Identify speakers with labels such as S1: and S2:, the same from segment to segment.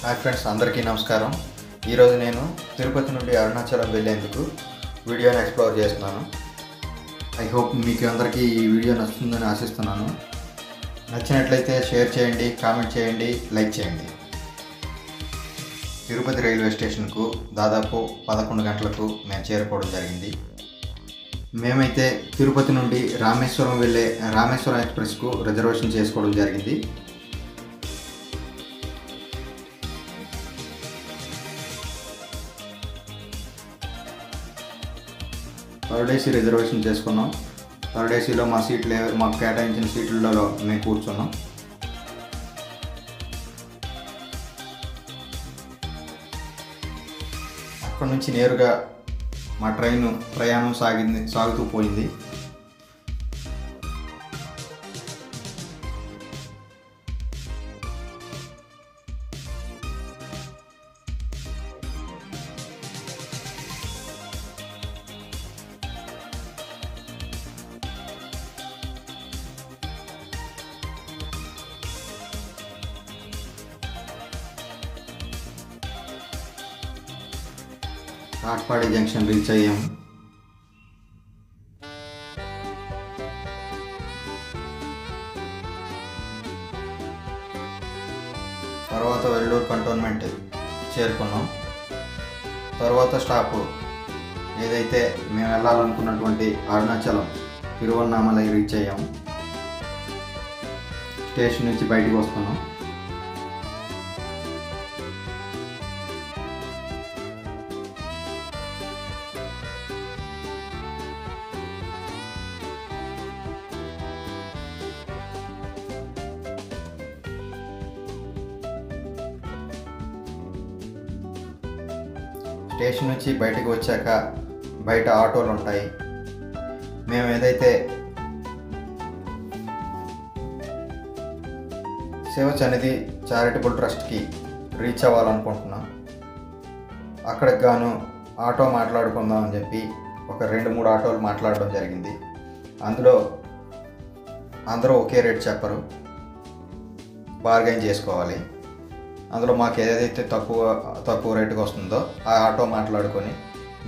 S1: Hi friends, అందరికీ నమస్కారం. ఈరోజు నేను తిరుపతి నుండి అరుణాచలం వెళ్ళేందుకు వీడియోని ఎక్స్ప్లోర్ చేస్తున్నాను. ఐ హోప్ మీకు అందరికీ ఈ వీడియో నచ్చుతుందని ఆశిస్తున్నాను. నచ్చినట్లయితే షేర్ చేయండి, కామెంట్ చేయండి, లైక్ చేయండి. తిరుపతి రైల్వే స్టేషన్కు దాదాపు 11 గంటలకు మేము చేరుకోవడం జరిగింది. మేమైతే తిరుపతి నుండి రామేశ్వరం వెళ్ళే రామేశ్వరం ఎక్స్ప్రెస్కు రిజర్వేషన్ చేసుకోవడం జరిగింది. థర్డ్ ఏసీ రిజర్వేషన్ చేసుకున్నాం. థర్డ్ ఏసీలో మాకు కేటాయించిన సీట్లలో మేము కూర్చున్నాం. అక్కడి నుంచి నేరుగా మా ప్రయాణం సాగుతూ పోయింది. కాట్పాడి జంక్షన్ రీచ్ అయ్యాము. తర్వాత వెల్లూరు కంటోన్మెంట్ చేరుకున్నాం. తర్వాత స్టాప్ ఏదైతే మేము వెళ్ళాలనుకున్నటువంటి అరుణాచలం తిరువన్నామలై రీచ్ అయ్యాము. స్టేషన్ నుంచి బయటికి వస్తున్నాం. స్టేషన్ నుంచి బయటకు వచ్చాక బయట ఆటోలు ఉంటాయి. మేము ఏదైతే శివ సన్నిధి చారిటబుల్ ట్రస్ట్కి రీచ్ అవ్వాలనుకుంటున్నాం. అక్కడికి గాను ఆటో మాట్లాడుకుందాం అని చెప్పి ఒక 2-3 ఆటోలు మాట్లాడడం జరిగింది. అందులో అందరూ ఒకే రేట్ చెప్పరు, బార్గెన్ చేసుకోవాలి. అందులో మాకు ఏదైతే తక్కువ రేటుకి వస్తుందో ఆ ఆటో మాట్లాడుకొని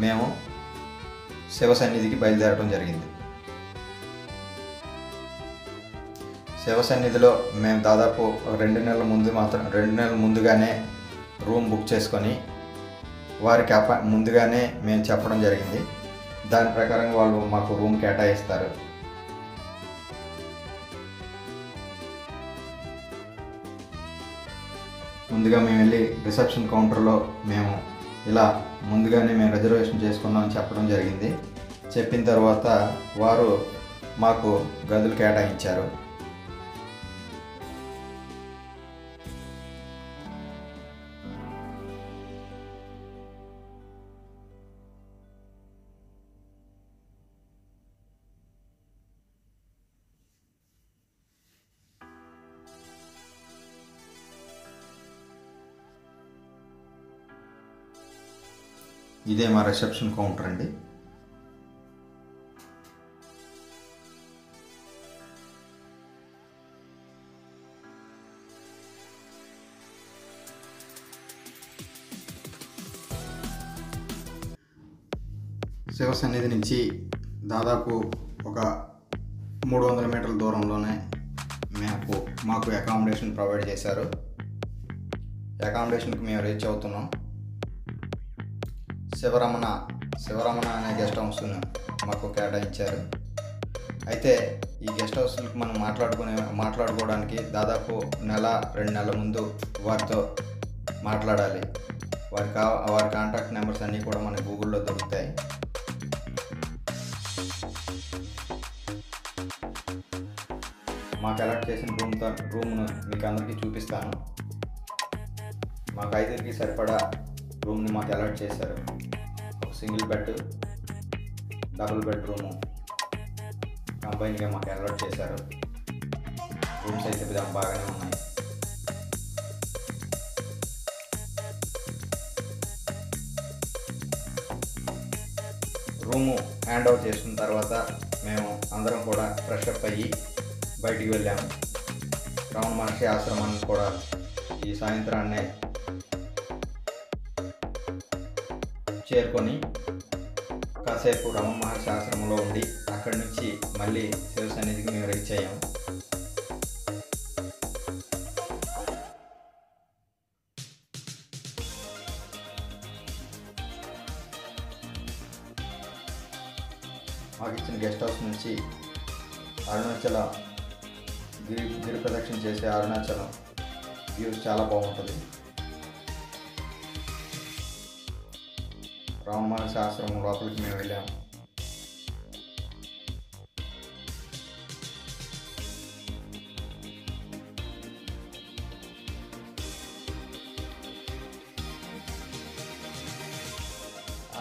S1: మేము శివ సన్నిధికి బయలుదేరడం జరిగింది. శివ సన్నిధిలో మేము దాదాపు 2 నెలల ముందుగానే రూమ్ బుక్ చేసుకొని వారికి ముందుగానే మేము చెప్పడం జరిగింది. దాని ప్రకారం వాళ్ళు మాకు రూమ్ కేటాయిస్తారు. ముందుగా మేము వెళ్ళి రిసెప్షన్ కౌంటర్లో మేము ముందుగానే మేము రిజర్వేషన్ చేసుకున్నామని చెప్పడం జరిగింది. చెప్పిన తర్వాత వారు మాకు గదులు కేటాయించారు. ఇదే మా రిసెప్షన్ కౌంటర్ అండి. శివ సన్నిధి నుంచి దాదాపు ఒక 300 మీటర్ల దూరంలోనే మాకు అకామిడేషన్ ప్రొవైడ్ చేశారు. అకామిడేషన్కి మేము రీచ్ అవుతున్నాం. శివరమణ అనే గెస్ట్ హౌస్ను మాకు కేటాయించారు. అయితే ఈ గెస్ట్ హౌస్కి మనం మాట్లాడుకోవడానికి దాదాపు 1-2 నెలల ముందు వారితో మాట్లాడాలి. వారి కాంటాక్ట్ నెంబర్స్ అన్నీ కూడా మన గూగుల్లో దొరుకుతాయి. మాకు అలాట్ చేసిన రూమ్ను మీకు అందరికీ చూపిస్తాను. మాకు 5కి సరిపడా రూమ్ని మాకు అలాట్ చేశారు. ఒక సింగిల్ బెడ్, డబుల్ బెడ్రూము కంబైన్గా మాకు అలాట్ చేశారు. రూమ్స్ అయితే బాగానే ఉన్నాయి. రూము హ్యాండ్ ఓవర్ చేసుకున్న తర్వాత మేము అందరం కూడా ఫ్రెష్ అప్ అయ్యి బయటికి వెళ్ళాము. రమణ మహర్షి ఆశ్రమానికి కూడా ఈ సాయంత్రాన్నే చేరుకొని కాసేపు రమణ మహర్షి ఆశ్రమంలో ఉండి అక్కడి నుంచి మళ్ళీ శివ సన్నిధికి మేము రీచ్ అయ్యాము. మాకు ఇచ్చిన గెస్ట్ హౌస్ నుంచి అరుణాచల గిరి ప్రదక్షిణ చేసే అరుణాచలం వ్యూ చాలా బాగుంటుంది. రమణ మహర్షి ఆశ్రమం లోపలికి మేము వెళ్ళాము.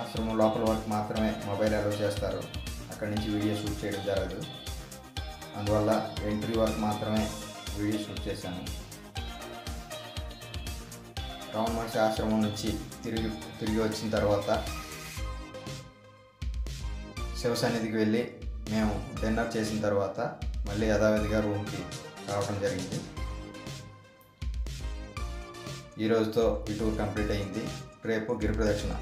S1: ఆశ్రమం లోపల వరకు మాత్రమే మొబైల్ అలౌ చేస్తారు. అక్కడి నుంచి వీడియో షూట్ చేయడం జరగదు. అందువల్ల ఎంట్రీ వరకు మాత్రమే వీడియో షూట్ చేశాను. రమణ మహర్షి ఆశ్రమం నుంచి తిరిగి వచ్చిన తర్వాత శివ సన్నిధికి వెళ్ళి మేము డిన్నర్ చేసిన తర్వాత మళ్ళీ యథావిధిగా రూమ్కి రావడం జరిగింది. ఈ రోజుతో ఈ టూర్ కంప్లీట్ అయింది. రేపు గిరి ప్రదక్షిణ.